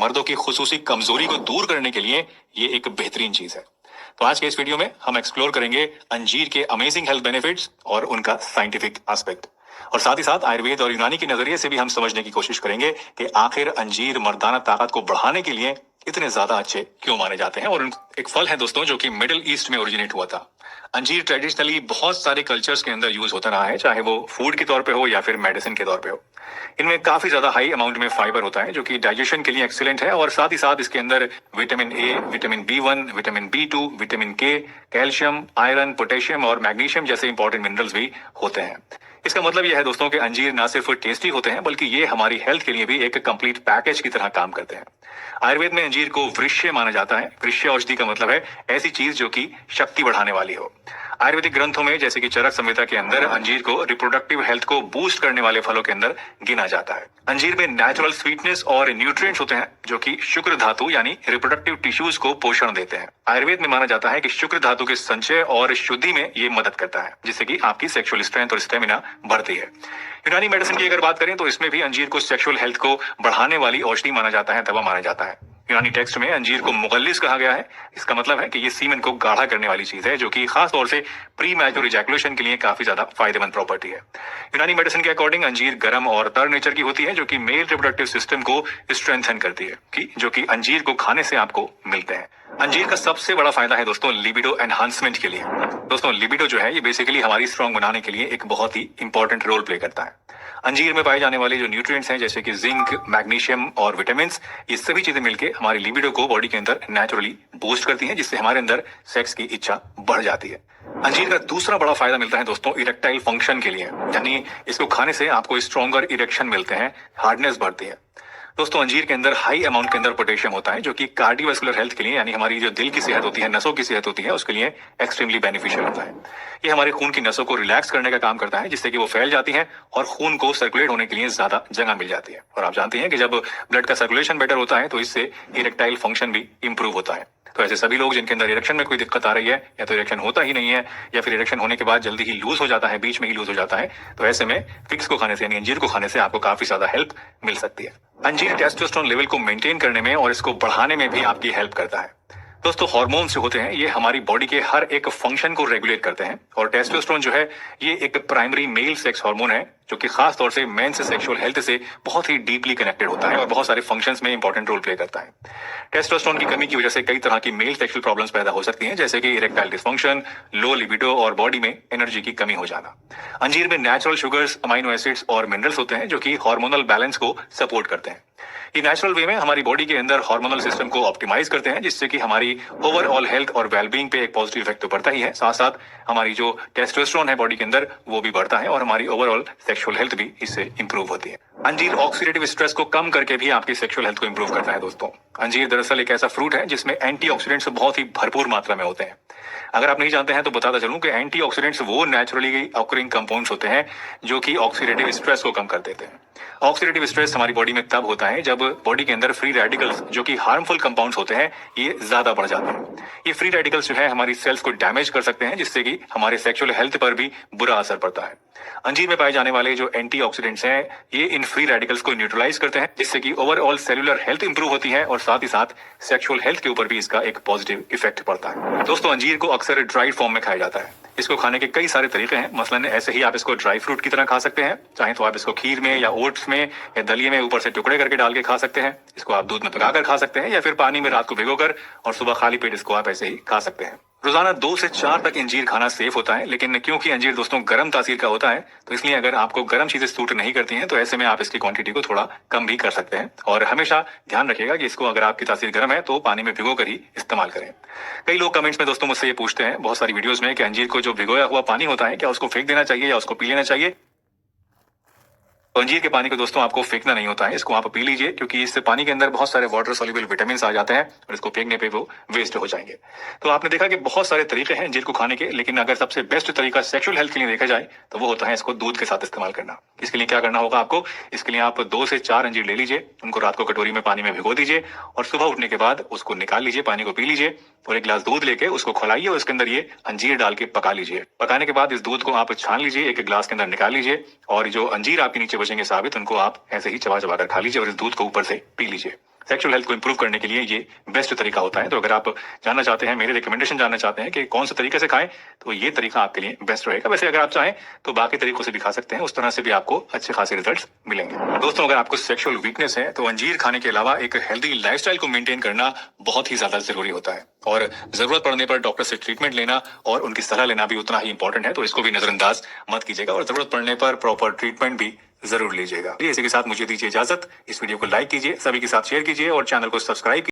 मर्दों की खुसूसी कमजोरी को दूर करने के लिए ये एक बेहतरीन चीज है। तो आज के इस वीडियो में हम एक्सप्लोर करेंगे अंजीर के अमेजिंग हेल्थ बेनिफिट्स और उनका साइंटिफिक एस्पेक्ट, और साथ ही साथ आयुर्वेद और यूनानी के नजरिए से भी हम समझने की कोशिश करेंगे कि आखिर अंजीर मर्दाना ताकत को बढ़ाने के लिए इतने ज्यादा अच्छे क्यों माने जाते हैं। और एक फल है दोस्तों जो कि मिडिल ईस्ट में ओरिजिनेट हुआ था। अंजीर ट्रेडिशनली बहुत सारे कल्चर्स के अंदर यूज होता रहा है, चाहे वो फूड के तौर पे हो या फिर मेडिसिन के तौर पे हो। इनमें काफी ज्यादा हाई अमाउंट में फाइबर होता है जो कि डाइजेशन के लिए एक्सीलेंट है, और साथ ही साथ इसके अंदर vitamin A, vitamin B1, vitamin B2, vitamin के, कैल्शियम, आयरन, पोटेशियम और मैग्नीशियम जैसे इंपॉर्टेंट मिनरल्स भी होते हैं। इसका मतलब यह है दोस्तों कि अंजीर ना सिर्फ टेस्टी होते हैं बल्कि ये हमारी हेल्थ के लिए भी एक कंप्लीट पैकेज की तरह काम करते हैं। आयुर्वेद में अंजीर को वृक्ष्य माना जाता है। वृक्ष्य औषधि का मतलब है ऐसी चीज जो कि शक्ति बढ़ाने वाली हो। आयुर्वेदिक ग्रंथों में जैसे कि चरक संहिता के अंदर अंजीर को रिप्रोडक्टिव हेल्थ को बूस्ट करने वाले फलों के अंदर गिना जाता है। अंजीर में नेचुरल स्वीटनेस और न्यूट्रिएंट्स होते हैं जो कि शुक्र धातु यानी रिप्रोडक्टिव टिश्यूज को पोषण देते हैं। आयुर्वेद में माना जाता है कि शुक्र धातु के संचय और शुद्धि में ये मदद करता है, जिससे कि आपकी सेक्सुअल स्ट्रेंथ और स्टेमिना बढ़ती है। यूनानी मेडिसिन की अगर बात करें तो इसमें भी अंजीर को सेक्सुअल हेल्थ को बढ़ाने वाली औषधि माना जाता है, दवा माना जाता है। यूनानी टेक्स्ट में अंजीर को मुगल्लिस कहा गया है। इसका मतलब है कि ये सीमेन को गाढ़ा करने वाली चीज है जो कि खास तौर से प्री मैच्योर इजैकुलेशन के लिए काफी ज्यादा फायदेमंद प्रॉपर्टी है। यूनानी मेडिसिन के अकॉर्डिंग अंजीर गर्म और तर नेचर की होती है जो कि मेल रिप्रोडक्टिव सिस्टम को स्ट्रेंथन करती है, कि जो कि अंजीर को खाने से आपको मिलते हैं। अंजीर का सबसे बड़ा फायदा है दोस्तों लिबिडो एनहांसमेंट के लिए। दोस्तों लिबिडो जो है ये बेसिकली हमारी स्ट्रांग बनाने के लिए एक बहुत ही इंपॉर्टेंट रोल प्ले करता है। अंजीर में पाए जाने वाले जो न्यूट्रिएंट्स हैं जैसे कि जिंक, मैग्नीशियम और विटामिन, ये सभी चीजें मिलकर हमारी लिबिडो को बॉडी के अंदर नेचुरली बूस्ट करती हैं, जिससे हमारे अंदर सेक्स की इच्छा बढ़ जाती है। अंजीर का दूसरा बड़ा फायदा मिलता है दोस्तों इरेक्टाइल फंक्शन के लिए, यानी इसको खाने से आपको स्ट्रॉन्गर इरेक्शन मिलते हैं, हार्डनेस बढ़ती है। दोस्तों अंजीर के अंदर हाई अमाउंट के अंदर पोटेशियम होता है जो कि कार्डियोवैस्कुलर हेल्थ के लिए यानी हमारी जो दिल की सेहत होती है, नसों की सेहत होती है, उसके लिए एक्सट्रीमली बेनिफिशियल होता है। ये हमारे खून की नसों को रिलैक्स करने का काम करता है, जिससे कि वो फैल जाती हैं और खून को सर्कुलेट होने के लिए ज्यादा जगह मिल जाती है। और आप जानते हैं कि जब ब्लड का सर्कुलेशन बेटर होता है तो इससे इरेक्टाइल फंक्शन भी इंप्रूव होता है। तो ऐसे सभी लोग जिनके अंदर इरेक्शन में कोई दिक्कत आ रही है, या तो इरेक्शन होता ही नहीं है, या फिर इरेक्शन होने के बाद जल्दी ही लूज हो जाता है, बीच में ही लूज हो जाता है, तो ऐसे में फिक्स को खाने से यानी अंजीर को खाने से आपको काफी ज्यादा हेल्प मिल सकती है। अंजीर टेस्टोस्टेरोन लेवल को मेंटेन करने में और इसको बढ़ाने में भी आपकी हेल्प करता है। दोस्तों हार्मोन्स जो होते हैं ये हमारी बॉडी के हर एक फंक्शन को रेगुलेट करते हैं, और टेस्टोस्टेरोन जो है ये एक प्राइमरी मेल सेक्स हार्मोन है जो कि खास तौर से मेंस सेक्सुअल हेल्थ से बहुत ही डीपली कनेक्टेड होता है और बहुत सारे फंक्शंस में इंपॉर्टेंट रोल प्ले करता है। टेस्टोस्टेरोन की कमी की वजह से कई तरह की मेल सेक्सुअल प्रॉब्लम्स पैदा हो सकती हैं, जैसे कि इरेक्टाइल डिसफंक्शन, लो लिबिडो और बॉडी में एनर्जी की कमी हो जाना। अंजीर में नेचुरल शुगर्स, अमाइनो एसिड्स और मिनरल्स होते हैं जो कि हार्मोनल बैलेंस को सपोर्ट करते हैं। ये नेचुरल वे में हमारी बॉडी के अंदर हार्मोनल सिस्टम को ऑप्टिमाइज करते हैं, जिससे कि हमारी ओवरऑल हेल्थ और वेलबींग पे एक पॉजिटिव इफेक्ट तो पड़ता ही है, साथ साथ हमारी जो टेस्टोस्टेरोन है बॉडी के अंदर वो भी बढ़ता है और हमारी ओवरऑल सेक्सुअल हेल्थ भी इससे इंप्रूव होती है। अंजीर ऑक्सीडेटिव स्ट्रेस को कम करके भी आपकी सेक्सुअल हेल्थ को इंप्रूव करता है। दोस्तों अंजीर दरअसल एक ऐसा फ्रूट है जिसमें एंटीऑक्सीडेंट्स बहुत ही भरपूर मात्रा में होते हैं। अगर आप नहीं जानते हैं तो बताता चलूं कि एंटीऑक्सीडेंट्स वो नेचुरली ऑकरिंग कंपाउंड्स होते हैं जो कि ऑक्सीडेटिव स्ट्रेस को कम कर देते हैं। ऑक्सीडेटिव स्ट्रेस हमारी बॉडी में तब होता है जब बॉडी के अंदर फ्री रेडिकल्स जो कि हार्मफुल कंपाउंड्स होते हैं ये ज्यादा बढ़ जाते हैं। ये फ्री रेडिकल्स जो है हमारी सेल्स को डैमेज कर सकते हैं, जिससे कि हमारे सेक्सुअल हेल्थ पर भी बुरा असर पड़ता है। अंजीर में पाए जाने वाले जो एंटीऑक्सीडेंट्स हैं ये इन फ्री रेडिकल्स को न्यूट्रलाइज करते हैं, जिससे कि ओवरऑल सेलुलर हेल्थ इंप्रूव होती है और साथ ही साथ सेक्सुअल हेल्थ के ऊपर भी इसका एक पॉजिटिव इफेक्ट पड़ता है। दोस्तों अंजीर को अक्सर ड्राइड फॉर्म में खाया जाता है। इसको खाने के कई सारे तरीके हैं, मसलन ऐसे ही आप इसको ड्राई फ्रूट की तरह खा सकते हैं, चाहे तो आप इसको खीर में या ओट्स में या दलिए में ऊपर से टुकड़े करके डाल के खा सकते हैं। इसको आप दूध में पकाकर खा सकते हैं, या फिर पानी में रात को भिगोकर और सुबह खाली पेट इसको आप ऐसे ही खा सकते हैं। रोजाना 2 से 4 तक अंजीर खाना सेफ होता है, लेकिन क्योंकि अंजीर दोस्तों गर्म तासीर का होता है तो इसलिए अगर आपको गर्म चीजें सूट नहीं करती हैं तो ऐसे में आप इसकी क्वांटिटी को थोड़ा कम भी कर सकते हैं। और हमेशा ध्यान रखिएगा कि इसको अगर आपकी तासीर गर्म है तो पानी में भिगो कर ही इस्तेमाल करें। कई लोग कमेंट्स में दोस्तों मुझसे ये पूछते हैं बहुत सारी वीडियोस में कि अंजीर को जो भिगोया हुआ पानी होता है क्या उसको फेंक देना चाहिए या उसको पी लेना चाहिए। तो अंजीर के पानी को दोस्तों आपको फेंकना नहीं होता है, इसको आप पी लीजिए, क्योंकि इससे पानी के अंदर बहुत सारे वाटर सॉल्युबल विटामिन आ जाते हैं और इसको फेंकने पे वो वेस्ट हो जाएंगे। तो आपने देखा कि बहुत सारे तरीके हैं अंजीर को खाने के, लेकिन अगर सबसे बेस्ट तरीका सेक्सुअल हेल्थ के लिए देखा जाए तो वो होता है इसको दूध के साथ इस्तेमाल करना। इसके लिए क्या करना होगा आपको, इसके लिए आप 2 से 4 अंजीर ले लीजिए, उनको रात को कटोरी में पानी में भिगो दीजिए और सुबह उठने के बाद उसको निकाल लीजिए, पानी को पी लीजिए और 1 गिलास दूध लेके उसको खौलाइए और उसके अंदर ये अंजीर डाल के पका लीजिए। पकाने के बाद इस दूध को आप छान लीजिए, 1 गिलास के अंदर निकाल लीजिए और जो अंजीर आपके नीचे बचेंगे साबित उनको आप ऐसे ही चबा चबा कर खा लीजिए और इस दूध को ऊपर से पी लीजिए। सेक्सुअल हेल्थ को इंप्रूव करने के लिए ये बेस्ट तरीका होता है। तो अगर आप जानना चाहते हैं, मेरे रिकमेंडेशन जानना चाहते हैं कि कौन सा तरीके से खाएं, तो ये तरीका आपके लिए बेस्ट रहेगा। वैसे अगर आप चाहें तो बाकी तरीकों से भी खा सकते हैं, उस तरह से भी आपको अच्छे खासे रिजल्ट्स मिलेंगे। दोस्तों, अगर आपको सेक्सुअल वीकनेस है तो अंजीर खाने के अलावा एक हेल्दी लाइफस्टाइल को मेंटेन करना बहुत ही ज्यादा जरूरी होता है, और जरूरत पड़ने पर डॉक्टर से ट्रीटमेंट लेना और उनकी सलाह लेना भी उतना ही इंपॉर्टेंट है। तो इसको भी नजरअंदाज मत कीजिएगा, और जरूरत पड़ने पर प्रॉपर ट्रीटमेंट भी जरूर लीजिएगा। इसी के साथ मुझे दीजिए इजाजत। इस वीडियो को लाइक कीजिए, सभी के साथ शेयर कीजिए और चैनल को सब्सक्राइब